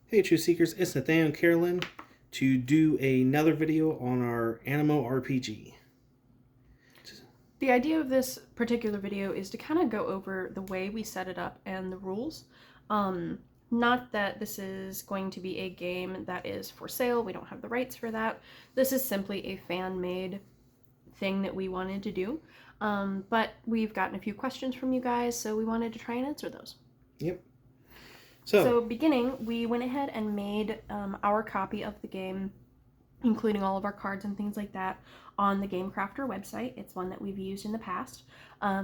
Hey Truth Seekers, it's Nathaniel and Carolyn to do another video on our Animo RPG. The idea of this particular video is to kind of go over the way we set it up and the rules. Not that this is going to be a game that is for sale. We don't have the rights for that. This is simply a fan-made thing that we wanted to do. But we've gotten a few questions from you guys, so we wanted to try and answer those. Yep. So beginning, we went ahead and made our copy of the game, including all of our cards and things like that, on the Game Crafter website. It's one that we've used in the past.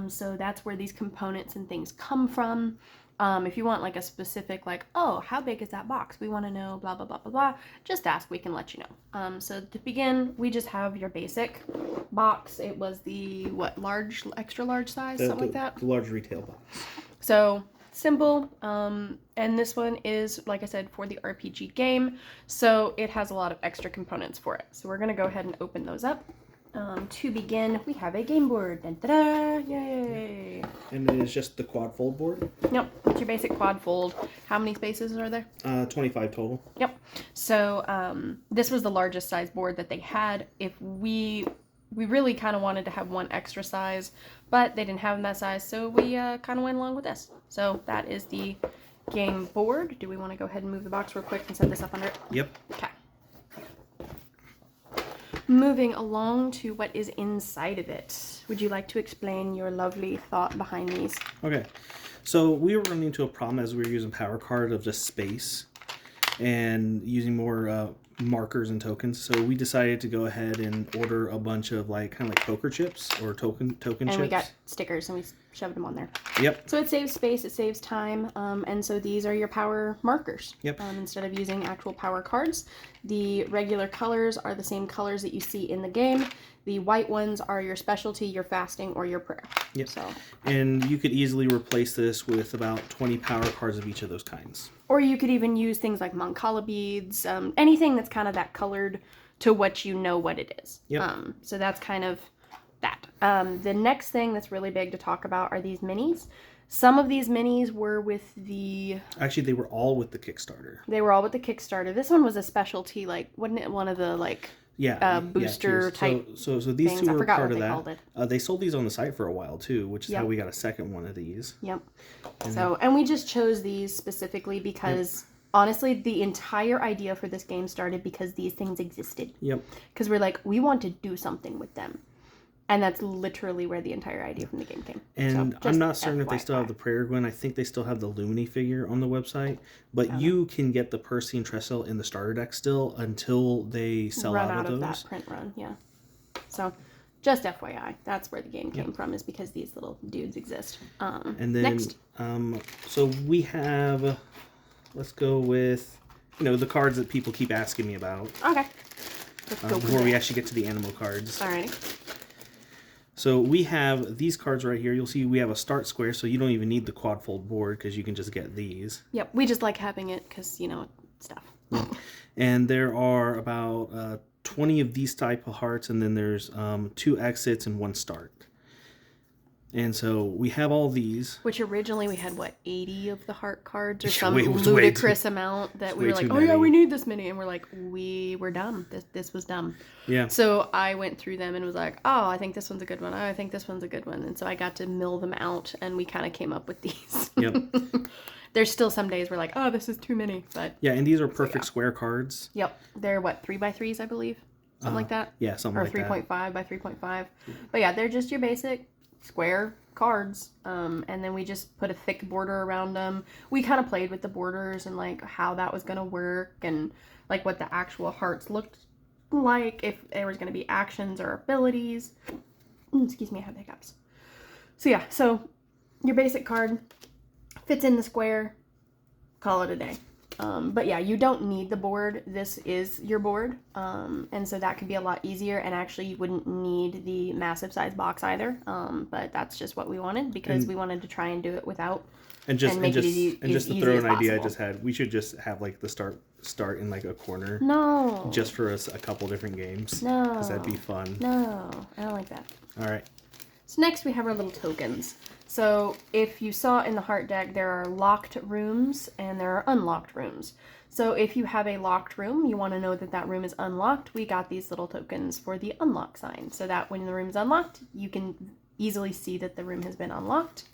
So that's where these components and things come from. If you want like a specific, like, oh, how big is that box? We want to know, blah, blah, blah, blah, blah. Just ask, we can let you know. So to begin, we just have your basic box. It was the, what, large, extra large size, something like that? The large retail box. So simple, and this one is, like I said, for the RPG game, so it has a lot of extra components for it. So we're going to go ahead and open those up. To begin, we have a game board. Dun, da, da, yay! And it is just the quad fold board? Yep, it's your basic quad fold. How many spaces are there? 25 total. Yep. So this was the largest size board that they had. If we really kind of wanted to have one extra size, but they didn't have them that size, so we kind of went along with this. So that is the game board. Do we want to go ahead and move the box real quick and set this up under it? Yep. Okay. Moving along to what is inside of it. Would you like to explain your lovely thought behind these? Okay. So we were running into a problem as we were using Power Card of just space and using more markers and tokens, so we decided to go ahead and order a bunch of like kind of like poker chips or token chips. And we got stickers and we shoved them on there. Yep. So it saves space, it saves time, and so these are your power markers. Yep. Instead of using actual power cards, the regular colors are the same colors that you see in the game. The white ones are your specialty, your fasting, or your prayer. Yep. So. And you could easily replace this with about 20 power cards of each of those kinds. Or you could even use things like Mancala beads, anything that's kind of that colored to what you know what it is. Yep. So that's kind of that. The next thing that's really big to talk about are these minis. Some of these minis were with the... Actually, they were all with the Kickstarter. They were all with the Kickstarter. This one was a specialty, like, wasn't it one of the, like... booster type. So these things. two were part of that. They sold these on the site for a while too, which is how we got a second one of these. Yep. And we just chose these specifically because honestly, the entire idea for this game started because these things existed. Yep. Because we're like, we want to do something with them. And that's literally where the entire idea from the game came. And so, I'm not certain if they still have the Prayer Gwen. I think they still have the Lumini figure on the website. But you can get the Percy and Trestle in the starter deck still until they sell out of those. That print run, yeah. So, just FYI, that's where the game came from, is because these little dudes exist. And then, next. So we have, let's go with, the cards that people keep asking me about. Okay. Let's go before we actually get to the Animo cards. Alrighty. So we have these cards right here. You'll see we have a start square, so you don't even need the quad fold board because you can just get these. Yep, we just like having it because, stuff. And there are about 20 of these type of hearts, and then there's 2 exits and 1 start. And so we have all these. Which originally we had, 80 of the heart cards or some ludicrous amount that we were like, oh many. Yeah, we need this many. And we're like, we were dumb. This was dumb. Yeah. So I went through them and was like, oh, I think this one's a good one. Oh, I think this one's a good one. And so I got to mill them out and we kind of came up with these. Yep. There's still some days we're like, oh, this is too many. But yeah, and these are perfect square cards. Yep. They're 3x3s, I believe. Something like that. Yeah, something like that. Or 3.5 by 3.5. But yeah, they're just your basic square cards, and then we just put a thick border around them. We kind of played with the borders and like how that was going to work and like what the actual hearts looked like, if there was going to be actions or abilities. Excuse me, I have hiccups. So yeah, so your basic card fits in the square, call it a day. But yeah, you don't need the board. This is your board. And so that could be a lot easier, and actually you wouldn't need the massive size box either. But that's just what we wanted because we wanted to try and do it without make it just to throw an idea I just had, we should just have like the start in like a corner. No. Just for us a couple different games. No. Because that'd be fun. No, I don't like that. All right. So next we have our little tokens. So if you saw in the heart deck, there are locked rooms and there are unlocked rooms. So if you have a locked room, you want to know that that room is unlocked, we got these little tokens for the unlock sign. So that when the room is unlocked, you can easily see that the room has been unlocked.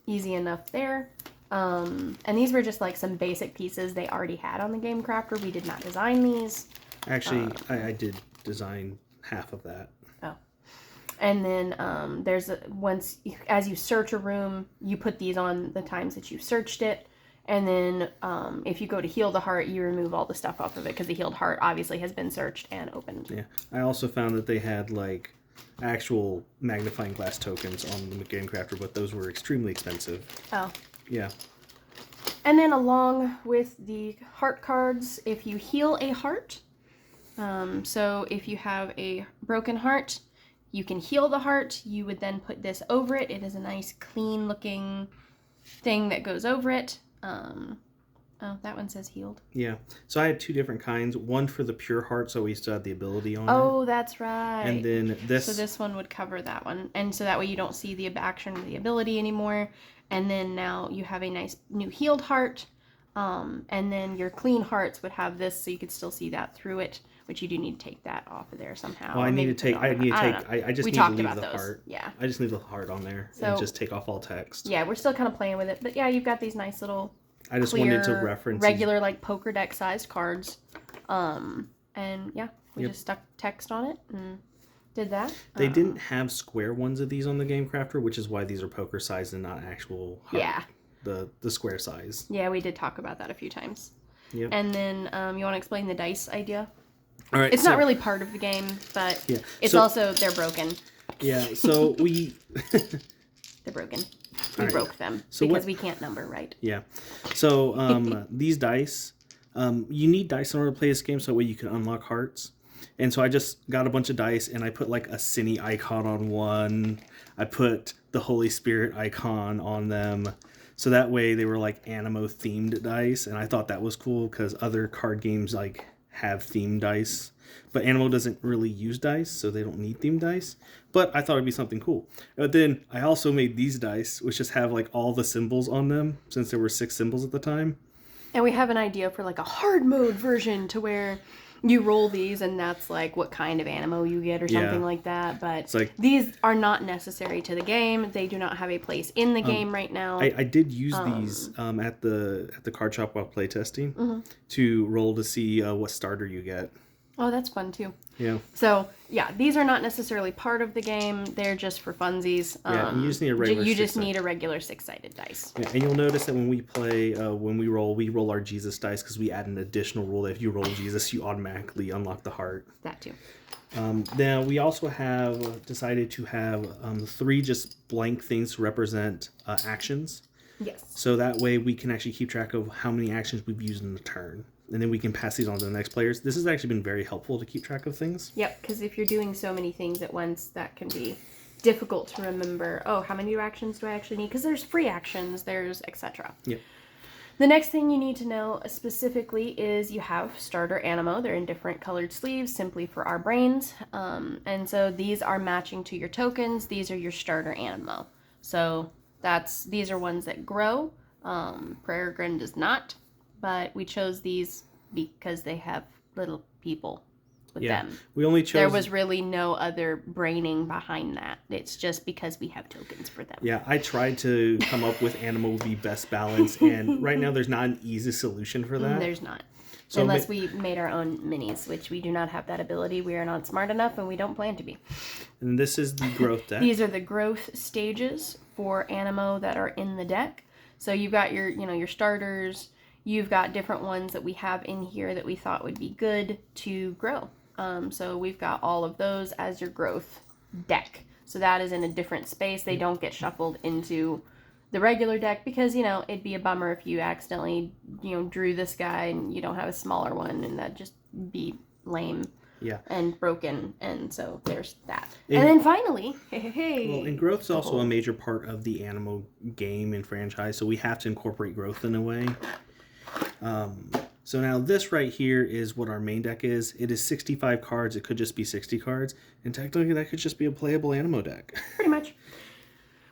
Easy enough there. And these were just like some basic pieces they already had on the Game Crafter. We did not design these. Actually, I did design half of that. Oh. And then as you search a room, you put these on the times that you searched it. And then if you go to heal the heart, you remove all the stuff off of it because the healed heart obviously has been searched and opened. Yeah. I also found that they had like actual magnifying glass tokens on the Game Crafter, but those were extremely expensive. Oh. Yeah. And then along with the heart cards, if you heal a heart, so if you have a broken heart, you can heal the heart. You would then put this over it. It is a nice clean looking thing that goes over it. Oh, that one says healed. Yeah. So I had two different kinds. One for the pure heart, so we still had the ability on it. Oh, that's right. And then this. So this one would cover that one. And so that way you don't see the action of the ability anymore. And then now you have a nice new healed heart. And then your clean hearts would have this, so you could still see that through it. Which you do need to take that off of there somehow. Well, I just need to leave the heart. Yeah. I just leave the heart on there and just take off all text. Yeah, we're still kind of playing with it. But yeah, you've got these nice little I just wanted to reference regular like poker deck sized cards. And yeah, we just stuck text on it and did that. They didn't have square ones of these on the Game Crafter, which is why these are poker size and not actual heart. Yeah. The square size. Yeah, we did talk about that a few times. Yep. And then you want to explain the dice idea? All right. It's not really part of the game, but it's also, they're broken. Yeah, so we... They're broken. We broke them because we can't number, right? Yeah. So these dice, you need dice in order to play this game so that way you can unlock hearts. And so I just got a bunch of dice and I put like a cine icon on one. I put the Holy Spirit icon on them. So that way they were like Animo themed dice. And I thought that was cool because other card games like have themed dice. But Animo doesn't really use dice, so they don't need themed dice. But I thought it'd be something cool. But then I also made these dice, which just have like all the symbols on them, since there were 6 symbols at the time. And we have an idea for like a hard mode version to where you roll these and that's like what kind of Animo you get or something like that. But these are not necessary to the game. They do not have a place in the game right now. I did use these at the card shop while playtesting to roll to see what starter you get. Oh, that's fun too. Yeah. So, yeah, these are not necessarily part of the game. They're just for funsies. Yeah, you just need a regular need a regular 6-sided dice. Yeah, and you'll notice that when we play, when we roll our Jesus dice because we add an additional rule that if you roll Jesus, you automatically unlock the heart. That too. Then we also have decided to have 3 just blank things to represent actions. Yes. So that way we can actually keep track of how many actions we've used in a turn. And then we can pass these on to the next players. This has actually been very helpful to keep track of things. Yep, because if you're doing so many things at once, that can be difficult to remember. Oh, how many actions do I actually need? Because there's free actions, there's etc. Yep. The next thing you need to know specifically is you have starter Animo. They're in different colored sleeves simply for our brains. And so these are matching to your tokens. These are your starter Animo. So these are ones that grow. Peregrine does not. But we chose these because they have little people with them. We only chose... There was really no other braining behind that. It's just because we have tokens for them. Yeah, I tried to come up with Animo would be best balance, and right now there's not an easy solution for that. There's not. So unless we made our own minis, which we do not have that ability. We are not smart enough, and we don't plan to be. And this is the growth deck. These are the growth stages for Animo that are in the deck. So you've got your starters... You've got different ones that we have in here that we thought would be good to grow. So we've got all of those as your growth deck. So that is in a different space. They don't get shuffled into the regular deck because, it'd be a bummer if you accidentally, drew this guy and you don't have a smaller one and that'd just be lame. Yeah. And broken. And so there's that. And then finally, well, and growth's also a major part of the Animo game and franchise. So we have to incorporate growth in a way. So now this right here is what our main deck is. It is 65 cards. It could just be 60 cards. And technically that could just be a playable Animo deck. Pretty much.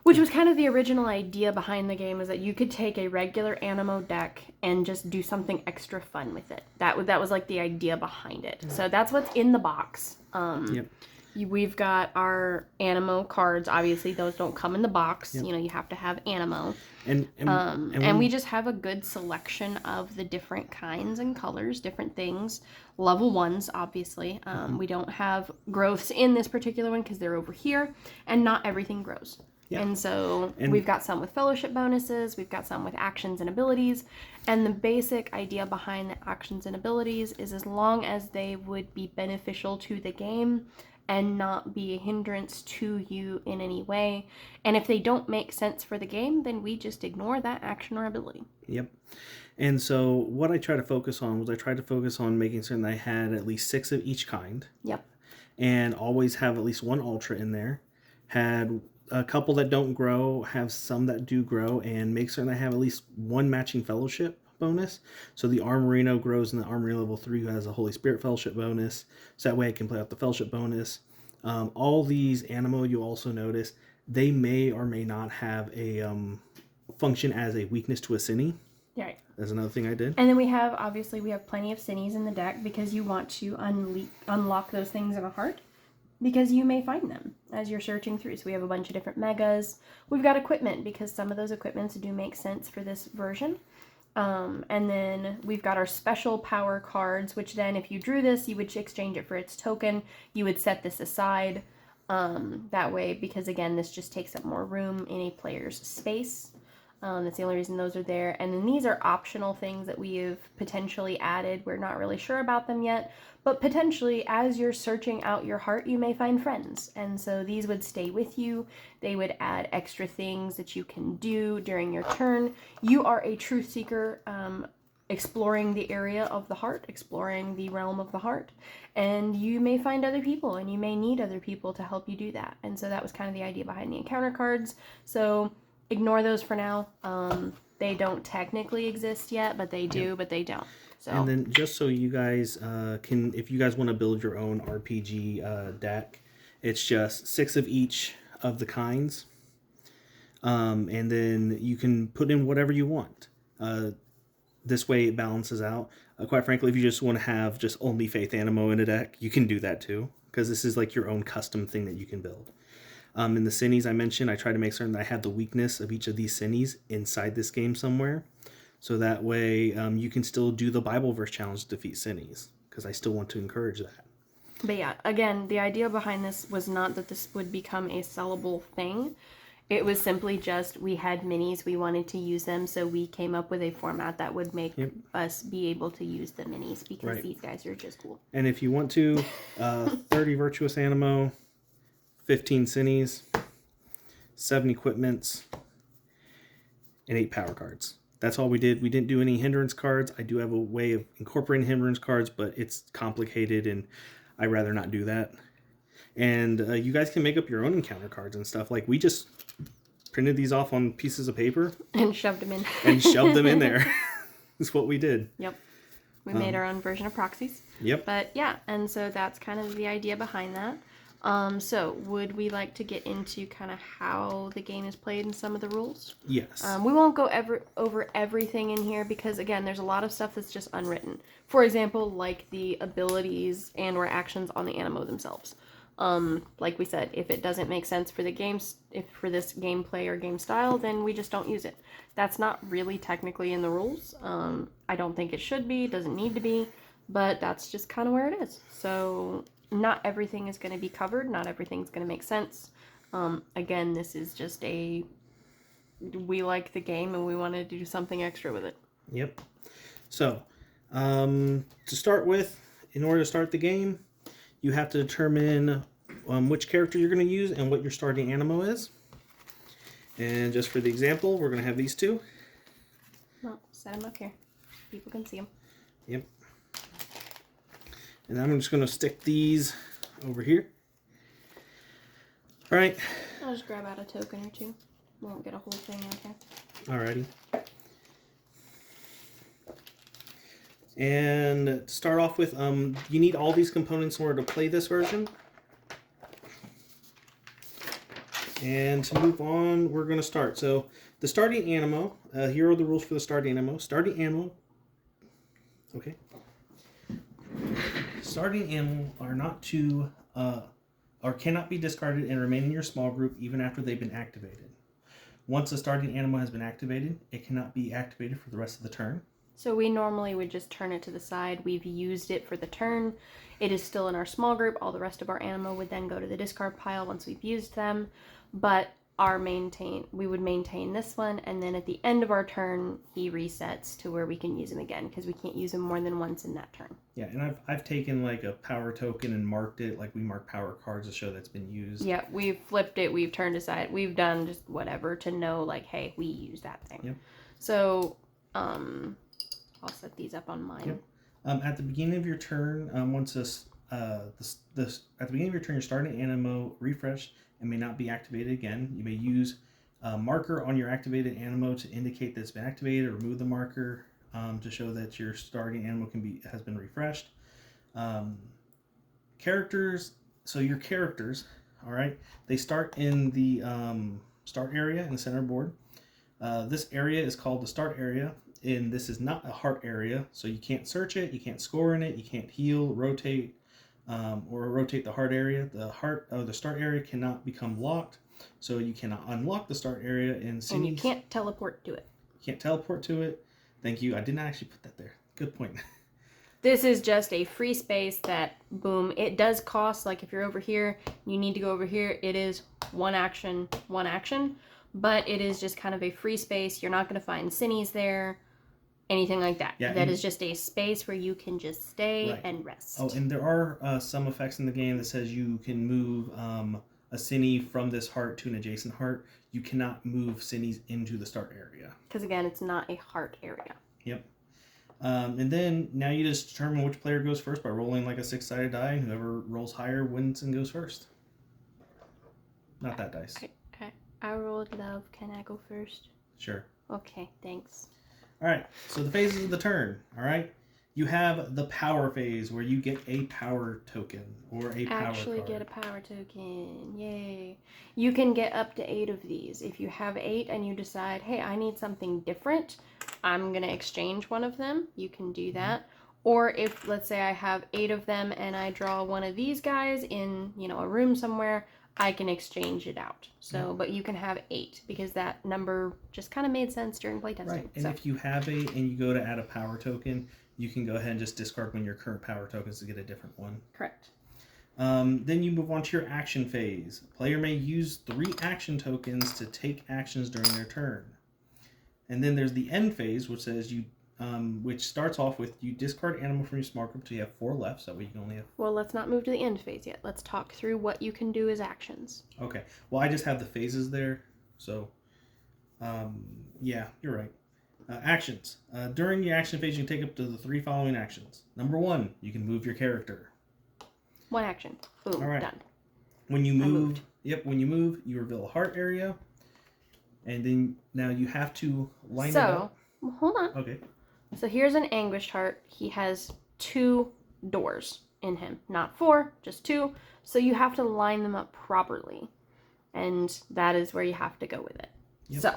Which was kind of the original idea behind the game, is that you could take a regular Animo deck and just do something extra fun with it. That was like the idea behind it. So that's what's in the box. Yep. We've got our Animo cards. Obviously, those don't come in the box. Yep. You know, you have to have Animo. And We just have a good selection of the different kinds and colors, different things. Level 1s, obviously. We don't have growths in this particular one because they're over here, and not everything grows. Yeah. And so we've got some with fellowship bonuses, we've got some with actions and abilities, and the basic idea behind the actions and abilities is as long as they would be beneficial to the game and not be a hindrance to you in any way, and if they don't make sense for the game, then we just ignore that action or ability. Yep. And so what I try to focus on making certain I had at least 6 of each kind. Yep. And always have at least 1 ultra in there. Had a couple that don't grow, have some that do grow, and make certain I have at least 1 matching fellowship bonus. So the Armorino grows in the Armory level 3 who has a Holy Spirit fellowship bonus. So that way I can play out the fellowship bonus. All these Animo, you also notice, they may or may not have a function as a weakness to a Cine. Right. That's another thing I did. And then we have plenty of Cinis in the deck because you want to unlock those things in a heart, because you may find them as you're searching through. So we have a bunch of different megas. We've got equipment because some of those equipments do make sense for this version. And then we've got our special power cards, which then if you drew this, you would exchange it for its token. You would set this aside that way, because again, this just takes up more room in a player's space. That's the only reason those are there. And then these are optional things that we have potentially added. We're not really sure about them yet, but potentially as you're searching out your heart, you may find friends. And so these would stay with you. They would add extra things that you can do during your turn. You are a truth seeker, exploring the area of the heart, exploring the realm of the heart, and you may find other people and you may need other people to help you do that. And so that was kind of the idea behind the encounter cards. So ignore those for now. They don't technically exist yet, but they do, but they don't. So. And then just so you guys can, if you guys want to build your own RPG deck, it's just 6 of each of the kinds. And then you can put in whatever you want. This way it balances out. Quite frankly, if you just want to have just only Faith Animo in a deck, you can do that too, because this is like your own custom thing that you can build. In the Cinis I mentioned, I try to make certain that I have the weakness of each of these Cinis inside this game somewhere. So that way you can still do the Bible verse challenge to defeat Cinis, because I still want to encourage that. But yeah, again, the idea behind this was not that this would become a sellable thing. It was simply just we had minis, we wanted to use them, so we came up with a format that would make us be able to use the minis, because these guys are just cool. And if you want to, 30 Virtuous Animo, 15 Cinis, 7 equipments, and 8 power cards. That's all we did. We didn't do any hindrance cards. I do have a way of incorporating hindrance cards, but it's complicated, and I'd rather not do that. And you guys can make up your own encounter cards and stuff. Like, we just printed these off on pieces of paper. And shoved them in. And shoved them in there. That's what we did. Yep. We made our own version of proxies. Yep. But yeah, and so that's kind of the idea behind that. So would we like to get into kind of how the game is played and some of the rules? Yes. We won't go over everything in here because, again, there's a lot of stuff that's just unwritten. For example, like the abilities and or actions on the Animo themselves. Like we said, if it doesn't make sense for the games, if for this gameplay or game style, then we just don't use it. That's not really technically in the rules. I don't think it should be, doesn't need to be, but that's just kind of where it is. So not everything is going to be covered. Not everything's going to make sense. Again, this is just we like the game and we want to do something extra with it. Yep. So, to start with, in order to start the game, you have to determine which character you're going to use and what your starting Animo is. And just for the example, we're going to have these 2. Well, set them up here. People can see them. Yep. And I'm just going to stick these over here. All right. I'll just grab out a token or 2. We won't get a whole thing out there. Alrighty. And to start off with, you need all these components in order to play this version. And to move on, we're going to start. So the starting Animo, here are the rules for the starting Animo. Starting Animo, okay. Starting Animo are not to, or cannot be discarded and remain in your small group even after they've been activated. Once a starting Animo has been activated, it cannot be activated for the rest of the turn. So we normally would just turn it to the side. We've used it for the turn. It is still in our small group. All the rest of our Animo would then go to the discard pile once we've used them. But we would maintain this one, and then at the end of our turn, he resets to where we can use him again, because we can't use him more than once in that turn. Yeah, and I've taken like a power token and marked it, like we mark power cards to show that's been used. Yeah, we've flipped it, we've turned aside, we've done just whatever to know, like, hey, we use that thing. Yep. So, I'll set these up on mine. Yep. At the beginning of your turn, once this at the beginning of your turn, your starting Animo refresh and may not be activated again. You may use a marker on your activated Animo to indicate that it's been activated, or remove the marker to show that your starting Animo has been refreshed. Characters. So your characters, all right, they start in the start area in the center board. This area is called the start area, and this is not a heart area, so you can't search it, you can't score in it, you can't heal, rotate, or rotate the heart area. The start area cannot become locked, so you cannot unlock the start area in Cities. And you can't teleport to it. You can't teleport to it. Thank you. I did not actually put that there. Good point. This is just a free space that, boom, it does cost, like if you're over here, you need to go over here, it is one action, but it is just kind of a free space. You're not going to find Cinnies there, anything like that. Yeah, that is just a space where you can just stay and rest. Oh, and there are some effects in the game that says you can move a Cinny from this heart to an adjacent heart. You cannot move Cinnies into the start area. Because again, it's not a heart area. Yep. And then now you just determine which player goes first by rolling like a 6-sided die, and whoever rolls higher wins and goes first. Not that dice. I rolled love. Can I go first? Sure. Okay, thanks. All right, so the phases of the turn, all right? You have the power phase where you get a power token or a power Actually card. Get a power token. Yay. You can get up to 8 of these. If you have 8 and you decide, hey, I need something different, I'm going to exchange one of them. You can do that. Or if, let's say I have 8 of them and I draw one of these guys in, a room somewhere, I can exchange it out. So, but you can have 8 because that number just kind of made sense during playtesting. Right, and if you have 8 and you go to add a power token, you can go ahead and just discard one of your current power tokens to get a different one. Correct. Then you move on to your action phase. Player may use 3 action tokens to take actions during their turn. And then there's the end phase, which says which starts off with you discard Animo from your small group till you have 4 left, so that way you can only have... Well, let's not move to the end phase yet. Let's talk through what you can do as actions. Okay. Well, I just have the phases there, so... yeah, you're right. Actions. During the action phase, you can take up to the 3 following actions. Number 1, you can move your character. 1 action. Boom, all right. Done. When you move... When you move, you reveal a heart area. And then now you have to line it up. So, hold on. Okay. So here's an anguished heart. He has 2 doors in him. Not 4, just 2. So you have to line them up properly. And that is where you have to go with it. Yep. So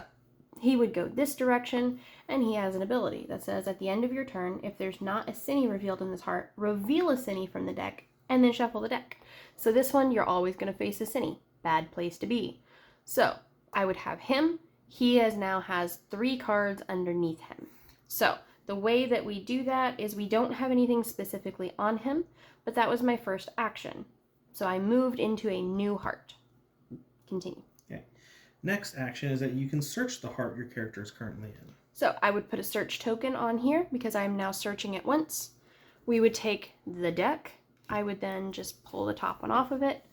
he would go this direction, and he has an ability that says at the end of your turn, if there's not a Cinny revealed in this heart, reveal a Cinny from the deck, and then shuffle the deck. So this one, you're always going to face a Cinny. Bad place to be. So I would have him. He now has 3 cards underneath him. So the way that we do that is we don't have anything specifically on him, but that was my first action. So I moved into a new heart. Continue. Okay. Next action is that you can search the heart your character is currently in. So I would put a search token on here because I'm now searching it once. We would take the deck. I would then just pull the top one off of it.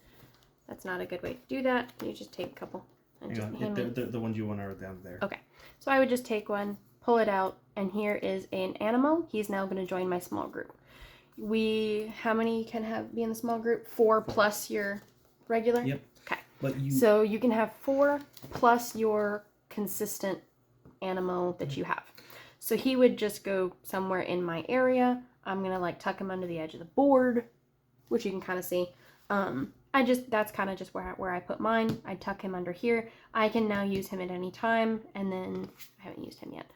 That's not a good way to do that. You just take a couple and just hand me. The ones you want are down there. Okay. So I would just take one, pull it out, and here is an Animo. He's now going to join my small group. How many can be in the small group? 4 plus your regular? Yep. Okay. So you can have 4 plus your consistent Animo that you have. So he would just go somewhere in my area. I'm going to tuck him under the edge of the board, which you can kind of see. That's kind of just where I put mine. I tuck him under here. I can now use him at any time, and then I haven't used him yet.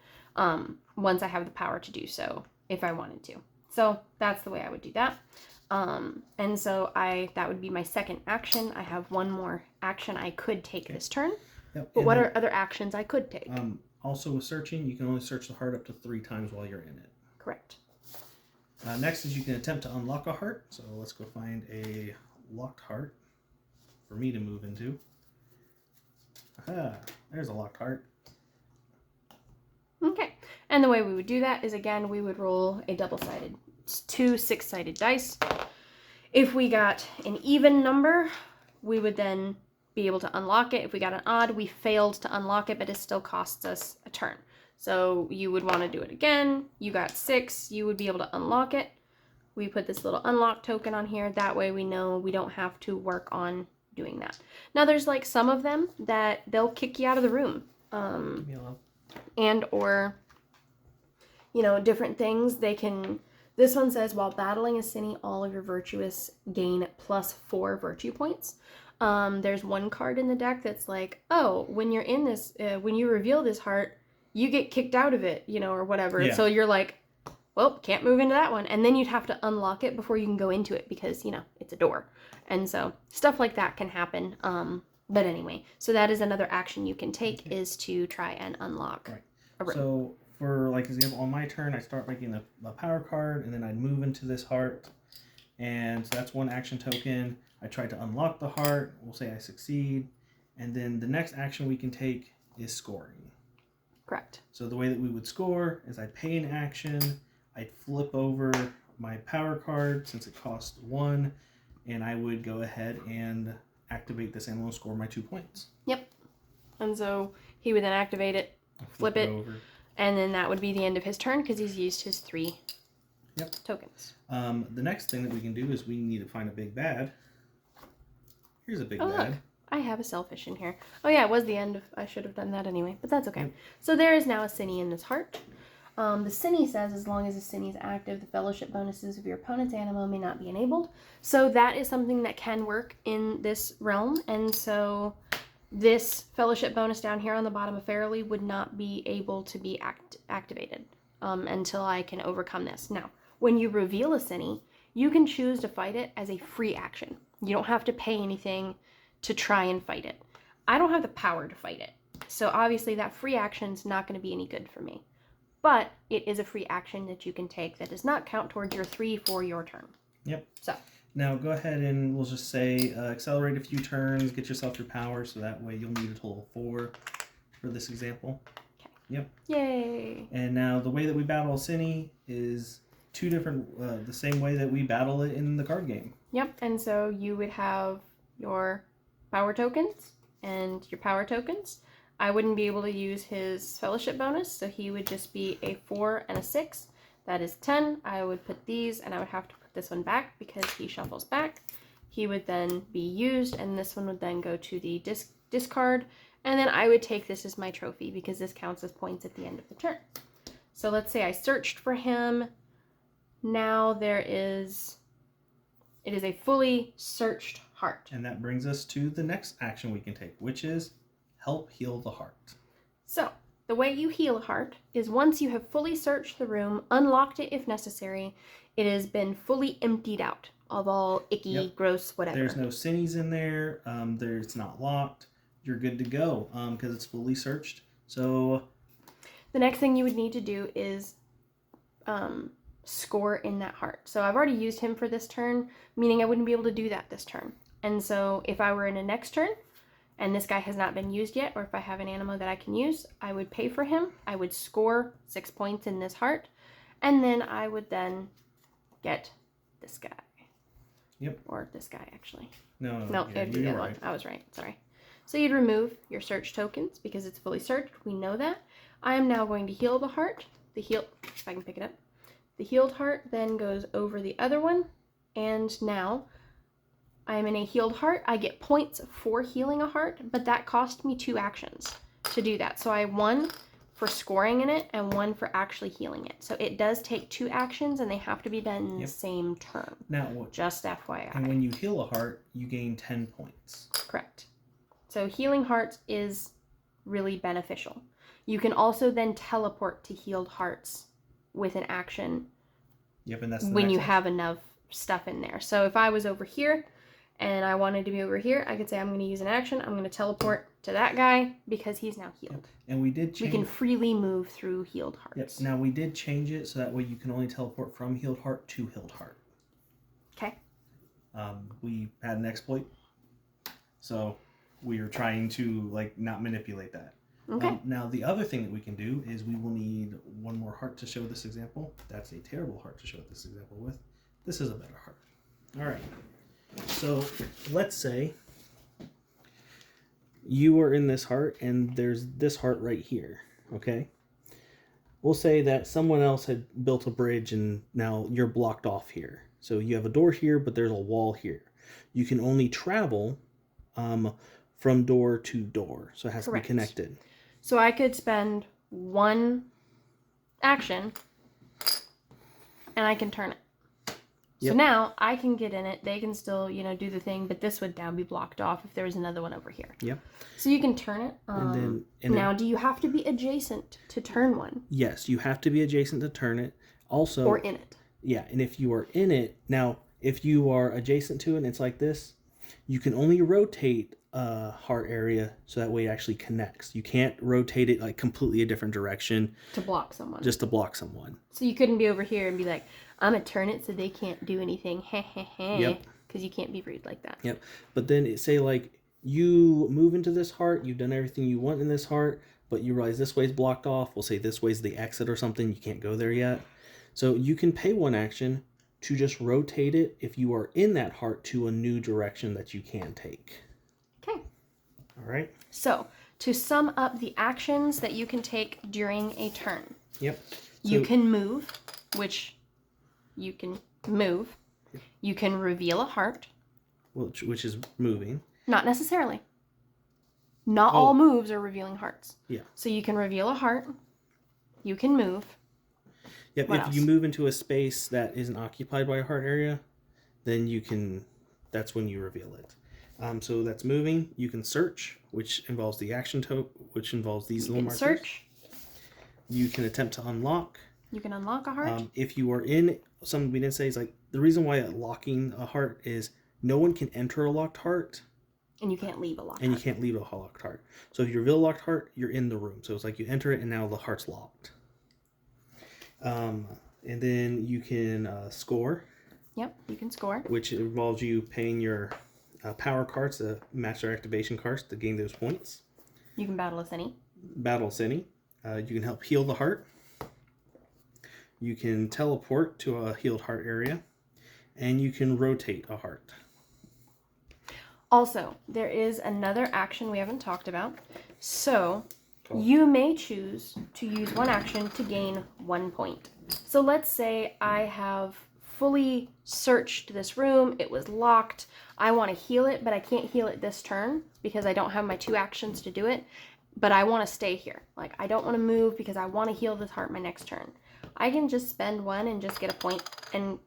Once I have the power to do so, if I wanted to. So that's the way I would do that. And so that would be my second action. I have one more action I could take this turn. Yep. But what are other actions I could take? Also with searching, you can only search the heart up to 3 times while you're in it. Correct. Next is you can attempt to unlock a heart. So let's go find a locked heart for me to move into. Aha, there's a locked heart. Okay. And the way we would do that is, again, we would roll a double-sided. It's 2 6-sided dice. If we got an even number, we would then be able to unlock it. If we got an odd, we failed to unlock it, but it still costs us a turn. So you would want to do it again. You got 6, you would be able to unlock it. We put this little unlock token on here. That way we know we don't have to work on doing that. Now there's like some of them that they'll kick you out of the room. And or, you know, different things. This one says, while battling a cine, all of your virtuous gain +4 virtue points. There's one card in the deck that's like, oh, when you're in this, when you reveal this heart, you get kicked out of it, you know, or whatever. Yeah. So you're like, well, can't move into that one. And then you'd have to unlock it before you can go into it because, you know, it's a door. And so stuff like that can happen. But anyway, so that is another action you can take is to try and unlock a room. So for like example, on my turn, I start making a power card and then I'd move into this heart. And so that's one action token. I try to unlock the heart. We'll say I succeed. And then the next action we can take is scoring. Correct. So the way that we would score is I'd pay an action. I'd flip over my power card since it cost 1. And I would go ahead and activate this animal and score my 2 points. Yep. And so he would then activate it, flip it over. And then that would be the end of his turn because he's used his 3 tokens. The next thing that we can do is we need to find a big bad. Here's a big bad. Look, I have a selfish in here. Oh yeah, it was the end of, I should have done that anyway, but that's okay. Yep. So there is now a cine in this heart. The cine says as long as the cine is active, the fellowship bonuses of your opponent's animo may not be enabled. So that is something that can work in this realm. And so this fellowship bonus down here on the bottom of Fairly would not be able to be activated until I can overcome this. Now, when you reveal a cine, you can choose to fight it as a free action. You don't have to pay anything to try and fight it. I don't have the power to fight it. So obviously that free action is not going to be any good for me. But it is a free action that you can take that does not count towards your 3 for your turn. Yep. So now go ahead and we'll just say accelerate a few turns, get yourself your power, so that way you'll need a total of 4 for this example. Okay. Yep. Yay. And now the way that we battle a cine is 2 different, the same way that we battle it in the card game. Yep. And so you would have your power tokens and your power tokens. I wouldn't be able to use his fellowship bonus, so he would just be a 4 and a 6. That is 10. I would put these, and I would have to put this one back because he shuffles back. He would then be used, and this one would then go to the discard. And then I would take this as my trophy because this counts as points at the end of the turn. So let's say I searched for him. Now it is a fully searched heart. And that brings us to the next action we can take, which is help heal the heart. So, the way you heal a heart is once you have fully searched the room, unlocked it if necessary, it has been fully emptied out of all icky, gross, whatever. There's no cines in there. It's not locked. You're good to go because it's fully searched. So, the next thing you would need to do is score in that heart. So, I've already used him for this turn, meaning I wouldn't be able to do that this turn. And so, if I were in a next turn, and this guy has not been used yet, or if I have an animo that I can use, I would pay for him. I would score 6 points in this heart, and then I would then get this guy. Yep. Or this guy, actually. No, it'd be the other one. I was right. Sorry. So you'd remove your search tokens because it's fully searched. We know that. I am now going to heal the heart. If I can pick it up. The healed heart then goes over the other one, and now I am in a healed heart. I get points for healing a heart, but that cost me 2 actions to do that. So I, 1, for scoring in it and 1 for actually healing it. So it does take 2 actions, and they have to be done in the same turn. Now, what? Just FYI. And when you heal a heart, you gain 10 points. Correct. So healing hearts is really beneficial. You can also then teleport to healed hearts with an action. Yep, and that's when you have enough stuff in there. So if I was over here and I wanted to be over here, I could say I'm going to use an action. I'm going to teleport to that guy because he's now healed. Yep. And we did change. We can freely move through healed hearts. Yes. Now we did change it so that way you can only teleport from healed heart to healed heart. Okay. We had an exploit, so we were trying to like not manipulate that. Okay. Now the other thing that we can do is we will need one more heart to show this example. That's a terrible heart to show this example with. This is a better heart. All right. So let's say you are in this heart and there's this heart right here. Okay. We'll say that someone else had built a bridge and now you're blocked off here. So you have a door here, but there's a wall here. You can only travel from door to door. So it has Correct. to be connected. So I could spend 1 action and I can turn it. Yep. So now I can get in it. They can still, do the thing, but this would now be blocked off if there was another one over here. Yep. So you can turn it. And now, do you have to be adjacent to turn one? Yes, you have to be adjacent to turn it. Also, or in it. Yeah, and if you are in it, now, if you are adjacent to it and it's like this, you can only rotate a heart area so that way it actually connects. You can't rotate it like completely a different direction. To block someone. Just to block someone. So you couldn't be over here and be like, I'm going to turn it so they can't do anything. Yep. Because you can't be rude like that. Yep. But then say like you move into this heart, you've done everything you want in this heart, but you realize this way's blocked off. We'll say this way's the exit or something. You can't go there yet. So you can pay 1 action to just rotate it if you are in that heart to a new direction that you can take. Okay. All right. So to sum up the actions that you can take during a turn. Yep. You can move, which you can move. You can reveal a heart. Which is moving. Not necessarily. Not all moves are revealing hearts. Yeah. So you can reveal a heart. You can move. Yep. What if else? you move into a space that isn't occupied by a heart area, then you can. That's when you reveal it. So that's moving. You can search, which involves the action which involves these little markers. Search. You can attempt to unlock. You can unlock a heart. If you are in something we didn't say is like the reason why locking a heart is no one can enter a locked heart. And you can't leave a locked And heart. you can't leave a locked heart. So if you reveal a locked heart, you're in the room. So it's like you enter it and now the heart's locked. And then you can score. Yep, you can score. Which involves you paying your power cards, the master activation cards, to gain those points. You can battle a Cine. Battle Cine. You can help heal the heart. You can teleport to a healed heart area. And you can rotate a heart. Also, there is another action we haven't talked about. So, you may choose to use 1 action to gain 1 point. So let's say I have fully searched this room. It was locked. I want to heal it, but I can't heal it this turn because I don't have my 2 actions to do it. But I want to stay here. Like, I don't want to move because I want to heal this heart my next turn. I can just spend 1 and just get a point and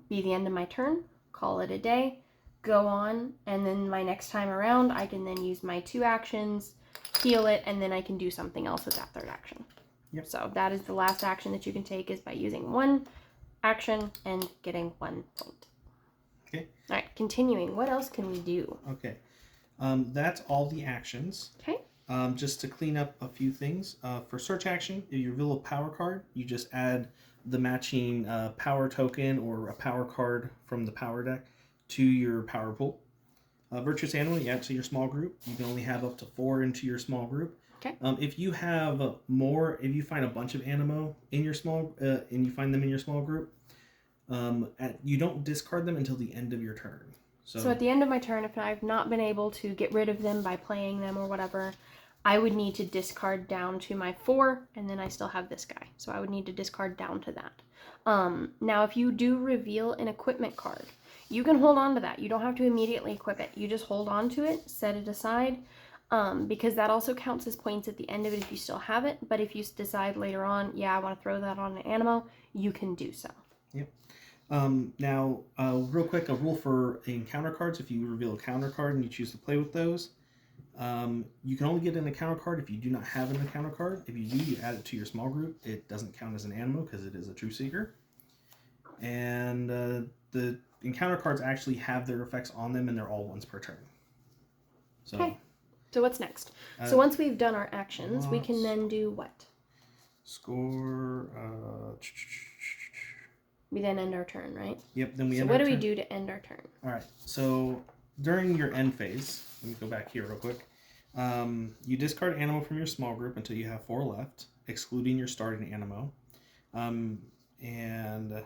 be the end of my turn. Call it a day. Go on, and then my next time around, I can then use my 2 actions, heal it, and then I can do something else with that 3rd action. Yep. So that is the last action that you can take is by using 1 action and getting 1 point. Okay. All right, continuing. What else can we do? Okay. That's all the actions. Okay. Just to clean up a few things. For search action, if you reveal a power card, you just add the matching power token or a power card from the power deck to your power pool. Virtuous Animo, you add to your small group. You can only have up to 4 into your small group. Okay. If you have if you find a bunch of Animo in your small, and you find them in your small group, you don't discard them until the end of your turn. So at the end of my turn, if I've not been able to get rid of them by playing them or whatever, I would need to discard down to my 4, and then I still have this guy. So I would need to discard down to that. Now, if you do reveal an equipment card, you can hold on to that. You don't have to immediately equip it. You just hold on to it, set it aside, because that also counts as points at the end of it if you still have it. But if you decide later on, yeah, I want to throw that on an Animo, you can do so. Yep. Now, real quick, a rule for encounter cards: if you reveal a counter card and you choose to play with those, you can only get an encounter card if you do not have an encounter card. If you do, you add it to your small group. It doesn't count as an Animo because it is a Truth Seeker. And the encounter cards actually have their effects on them, and they're all once per turn. So, okay. So what's next? So once we've done our actions, we can then do what? Score. We then end our turn, right? Yep. Then we. So end what our do we turn. do to end our turn? All right. So during your end phase, let me go back here real quick. You discard Animo from your small group until you have 4 left, excluding your starting Animo. And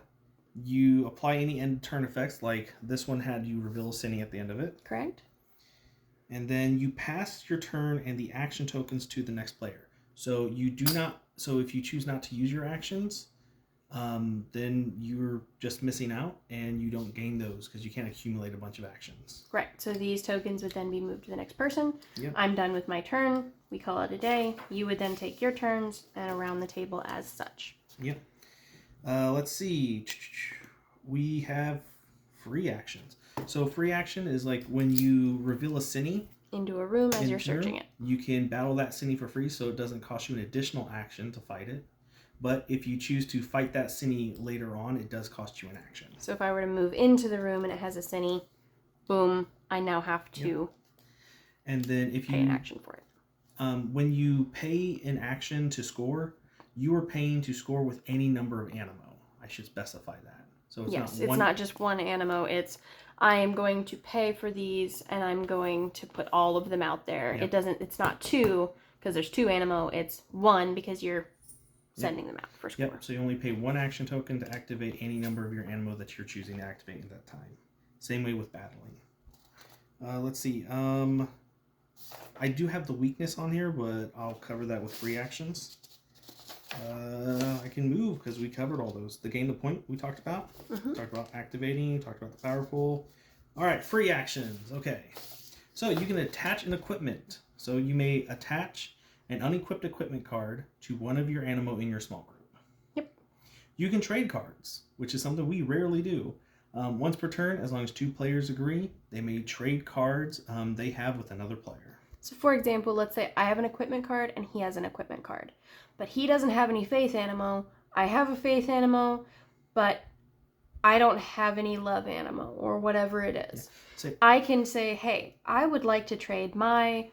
you apply any end turn effects, like this one had you reveal a Cine at the end of it. Correct. And then you pass your turn and the action tokens to the next player. So you do not. So if you choose not to use your actions, then you're just missing out, and you don't gain those because you can't accumulate a bunch of actions. Right. So these tokens would then be moved to the next person. Yep. I'm done with my turn. We call it a day. You would then take your turns and around the table as such. Yep. Let's see. We have free actions. So free action is like when you reveal a Cine into a room as you're searching it. You can battle that Cine for free, so it doesn't cost you an additional action to fight it. But if you choose to fight that Cine later on, it does cost you an action. So if I were to move into the room and it has a Cine, boom, I now have to and then if pay an action for it. When you pay an action to score, you are paying to score with any number of Animo. I should specify that. So it's not just one Animo. It's I am going to pay for these and I'm going to put all of them out there. Yep. It's not 2 because there's 2 Animo. It's 1 because you're sending them out for score. Yep, so you only pay 1 action token to activate any number of your Animo that you're choosing to activate at that time. Same way with battling. Let's see. I do have the weakness on here, but I'll cover that with free actions. I can move because we covered all those. The gain the point we talked about. Talked about activating. Talked about the power pool. All right, free actions. Okay. So you can attach an equipment. So you may attach an unequipped equipment card to one of your Animo in your small group. Yep. You can trade cards, which is something we rarely do. Once per turn, as long as 2 players agree, they may trade cards they have with another player. So for example, let's say I have an equipment card and he has an equipment card. But he doesn't have any faith Animo. I have a faith Animo, but I don't have any love Animo or whatever it is. Yeah. So I can say, hey, I would like to trade my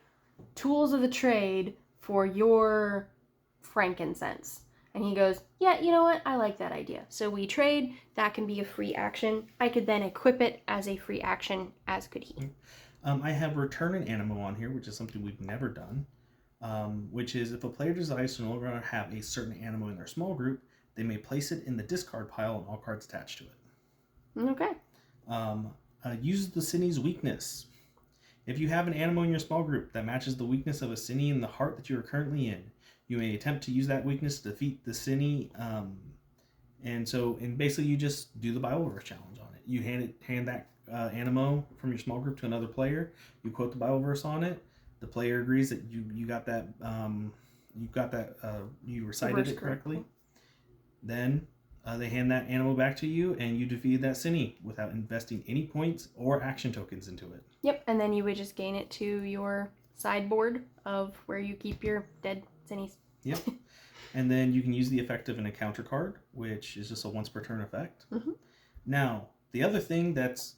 tools of the trade for your frankincense. And he goes, yeah, you know what? I like that idea. So we trade. That can be a free action. I could then equip it as a free action, as could he. I have return an Animo on here, which is something we've never done, which is if a player desires to no longer have a certain Animo in their small group, they may place it in the discard pile and all cards attached to it. Okay. Use the Cine's weakness. If you have an Animo in your small group that matches the weakness of a Cine in the heart that you are currently in, you may attempt to use that weakness to defeat the Cine. And basically you just do the Bibleverse challenge on it. You hand that Animo from your small group to another player. You quote the Bible verse on it. The player agrees that you got that. You recited it correctly. Then they hand that Animo back to you, and you defeated that Cine without investing any points or action tokens into it. Yep, and then you would just gain it to your sideboard of where you keep your dead Cines. Yep. And then you can use the effect of an encounter card, which is just a once per turn effect. Now, the other thing that's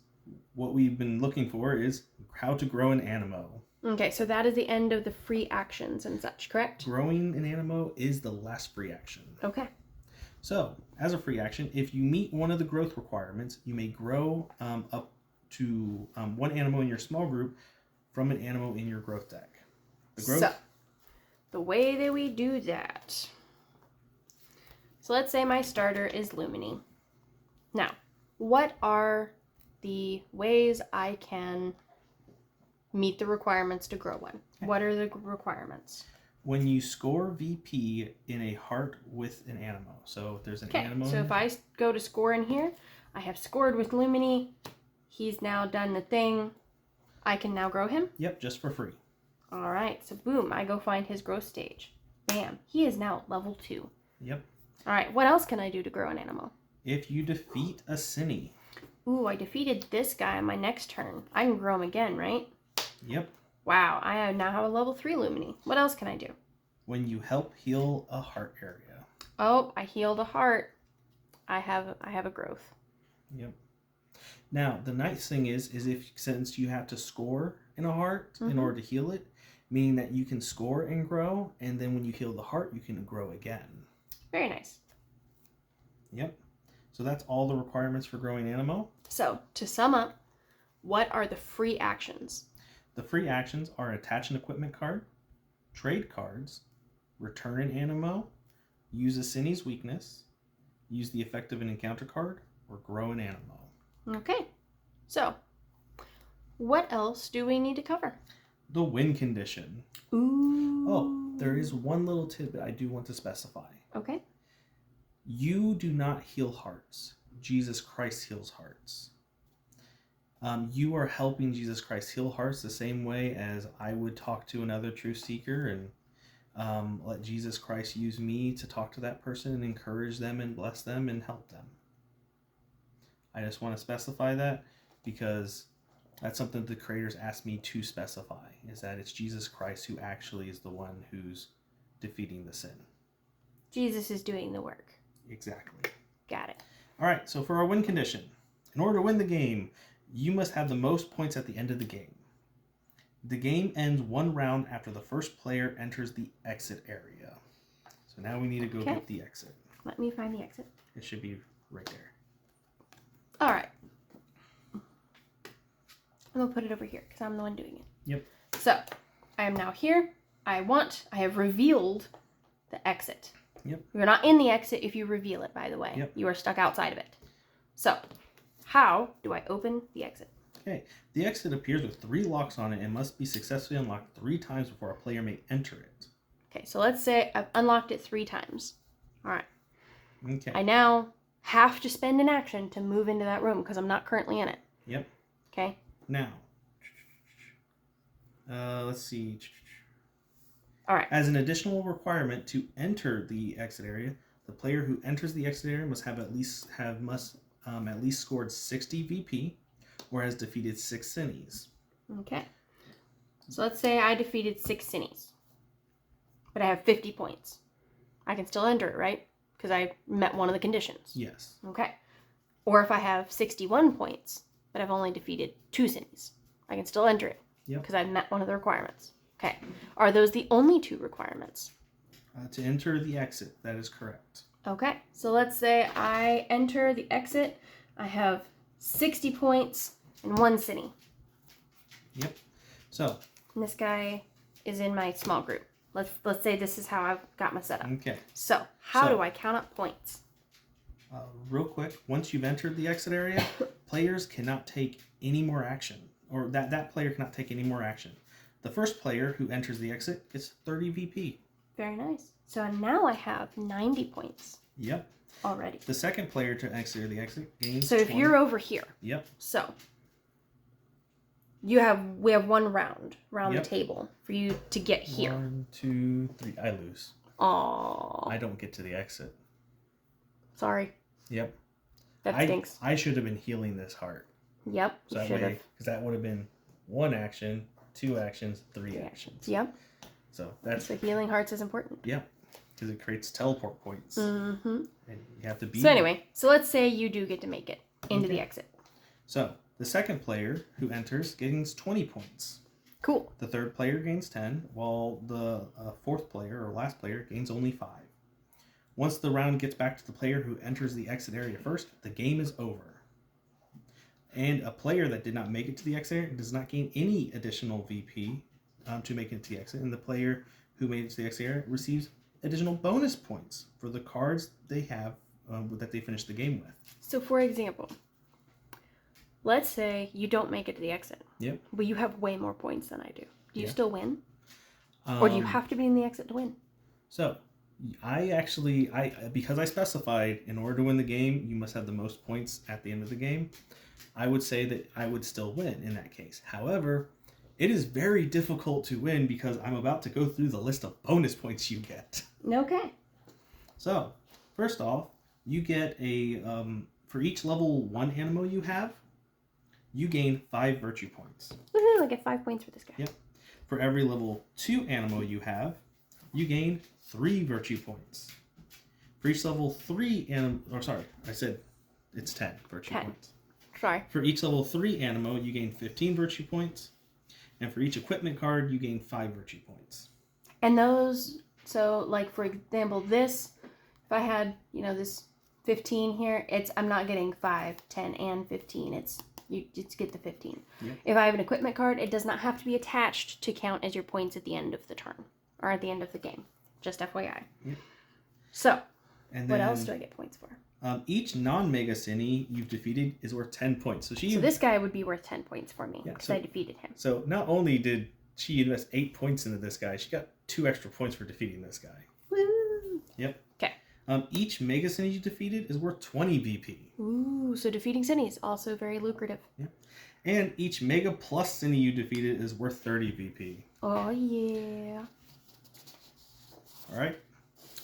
what we've been looking for is how to grow an Animo. Okay, so that is the end of the free actions and such, correct? Growing an Animo is the last free action. Okay. So, as a free action, if you meet one of the growth requirements, you may grow up to 1 Animo in your small group from an Animo in your growth deck. So, the way that we do that. So let's say my starter is Lumini. Now, what are the ways I can meet the requirements to grow one? Okay. What are the requirements? When you score VP in a heart with an Animo. So if there's an Animo. So if I go to score in here, I have scored with Lumini. He's now done the thing. I can now grow him? Yep, just for free. All right, so boom, I go find his growth stage. Bam, he is now level 2. Yep. All right, what else can I do to grow an Animo? If you defeat a Cine. Ooh, I defeated this guy on my next turn. I can grow him again, right? Yep. Wow, I now have a level 3 Lumini. What else can I do? When you help heal a heart area. Oh, I healed a heart. I have a growth. Yep. Now, the nice thing is if since you have to score in a heart in order to heal it, meaning that you can score and grow, and then when you heal the heart, you can grow again. Very nice. Yep. So that's all the requirements for growing Animo. So, to sum up, what are the free actions? The free actions are attach an equipment card, trade cards, return an Animo, use a Cine's weakness, use the effect of an encounter card, or grow an Animo. Okay. So, what else do we need to cover? The win condition. Ooh. Oh, there is one little tidbit I do want to specify. Okay. You do not heal hearts. Jesus Christ heals hearts. You are helping Jesus Christ heal hearts the same way as I would talk to another truth seeker and let Jesus Christ use me to talk to that person and encourage them and bless them and help them. I just want to specify that because that's something the creators asked me to specify, is that it's Jesus Christ who actually is the one who's defeating the sin. Jesus is doing the work. Exactly. Got it. All right, so for our win condition, in order to win the game, you must have the most points at the end of the game. The game ends one round after the first player enters the exit area. So now we need to go get the exit. Let me find the exit. It should be right there. All right. I'm going to put it over here because I'm the one doing it. Yep. So, I am now here. I have revealed the exit. Yep. You're not in the exit if you reveal it, by the way. Yep. You are stuck outside of it. So, how do I open the exit? Okay. The exit appears with 3 locks on it and must be successfully unlocked 3 times before a player may enter it. Okay, so let's say I've unlocked it 3 times. All right. Okay. I now have to spend an action to move into that room because I'm not currently in it. Yep. Okay. Now, let's see. All right. As an additional requirement to enter the exit area, the player who enters the exit area must at least scored 60 VP, or has defeated 6 Cines. Okay. So let's say I defeated 6 Cines, but I have 50 points. I can still enter it, right? Because I met one of the conditions. Yes. Okay. Or if I have 61 points, but I've only defeated 2 Cines, I can still enter it. Yep. Because I've met one of the requirements. Okay. Are those the only 2 requirements? To enter the exit, that is correct. Okay. So let's say I enter the exit. I have 60 points and 1 Cine. Yep. So. And this guy is in my small group. Let's say this is how I've got my setup. Okay. So how do I count up points? Real quick, once you've entered the exit area, players cannot take any more action, or that player cannot take any more action. The first player who enters the exit gets 30 VP. Very nice. So now I have 90 points. Yep. Already. The second player to exit the exit gains. So if 20. you're over here. Yep. So we have one round around Yep. the table for you to get here. 1, 2, 3. I lose. Aww. I don't get to the exit. Sorry. Yep. That stinks. I should have been healing this heart. Yep. So You that should way, have. because that would have been 1 action, 2 actions, 3 actions. Yep. So that's. So healing hearts is important. Yep. Because it creates teleport points. Mm-hmm. And you have to be. So anyway, so let's say you do get to make it into the exit. So the second player who enters gains 20 points. Cool. The third player gains 10, while the fourth player or last player gains only 5. Once the round gets back to the player who enters the exit area first, the game is over. And a player that did not make it to the exit area does not gain any additional VP to make it to the exit. And the player who made it to the exit area receives additional bonus points for the cards they have that they finished the game with. So for example, let's say you don't make it to the exit. Yep. But you have way more points than I do. Do you Yeah. still win? Or do you have to be in the exit to win? So, because I specified in order to win the game, you must have the most points at the end of the game. I would say that I would still win in that case. However, it is very difficult to win because I'm about to go through the list of bonus points you get. Okay. So, first off, you get a, for each level 1 Animo you have, you gain 5 virtue points. Woohoo, I get 5 points for this guy. Yep. For every level 2 Animo you have, you gain 3 virtue points. For each level 3 Animo, or sorry, I said it's 10 virtue 10. points. Sorry. For each level 3 Animo, you gain 15 virtue points. And for each equipment card, you gain 5 virtue points. And those, so like for example, this, if I had, this 15 here, I'm not getting 5, 10, and 15. It's you just get the 15. Yep. If I have an equipment card, it does not have to be attached to count as your points at the end of the turn or at the end of the game. Just FYI. Yep. So, and what then, else do I get points for? Each non-Mega Cine you've defeated is worth 10 points. So this guy would be worth 10 points for me because I defeated him. So not only did she invest 8 points into this guy, she got 2 extra points for defeating this guy. Woo! Yep. Okay. Each Mega Cine you defeated is worth 20 VP. Ooh, so defeating Cine is also very lucrative. Yep. And each Mega Plus Cine you defeated is worth 30 VP. Oh, yeah. All right.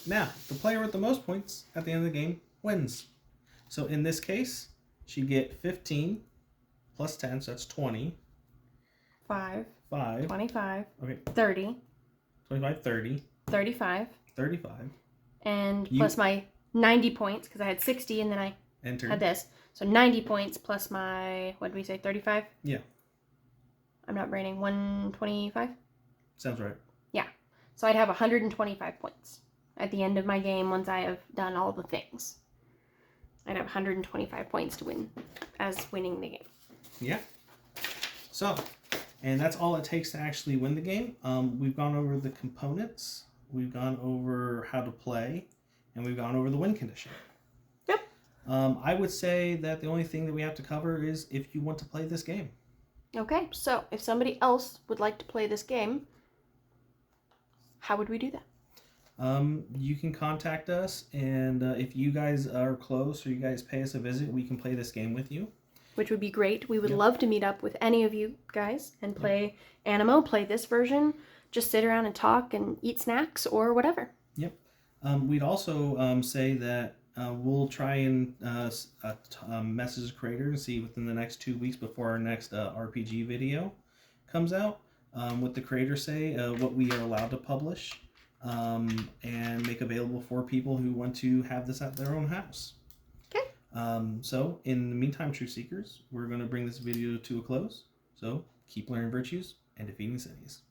Now, the player with the most points at the end of the game wins. So in this case, she'd get 15 plus 10, so that's 20. 5. 5. 25. Okay. 30. 25, 30. 35. 35. And plus my 90 points, because I had 60 and then I had this. So 90 points plus my, what did we say, 35? Yeah. I'm not braining. 125? Sounds right. Yeah. So I'd have 125 points at the end of my game once I have done all the things. I'd have 125 points to win as winning the game. Yeah. So, and that's all it takes to actually win the game. We've gone over the components, we've gone over how to play, and we've gone over the win condition. Yep. I would say that the only thing that we have to cover is if you want to play this game. Okay, so if somebody else would like to play this game, how would we do that? You can contact us, and if you guys are close or you guys pay us a visit, we can play this game with you. Which would be great. We would love to meet up with any of you guys and play Animo, play this version, just sit around and talk and eat snacks or whatever. Yep. We'd also say that we'll try and message the creator and see within the next 2 weeks before our next RPG video comes out, what the creator say, what we are allowed to publish. And make available for people who want to have this at their own house. Okay. So, in the meantime, True Seekers, we're going to bring this video to a close. So, keep learning virtues and defeating cities.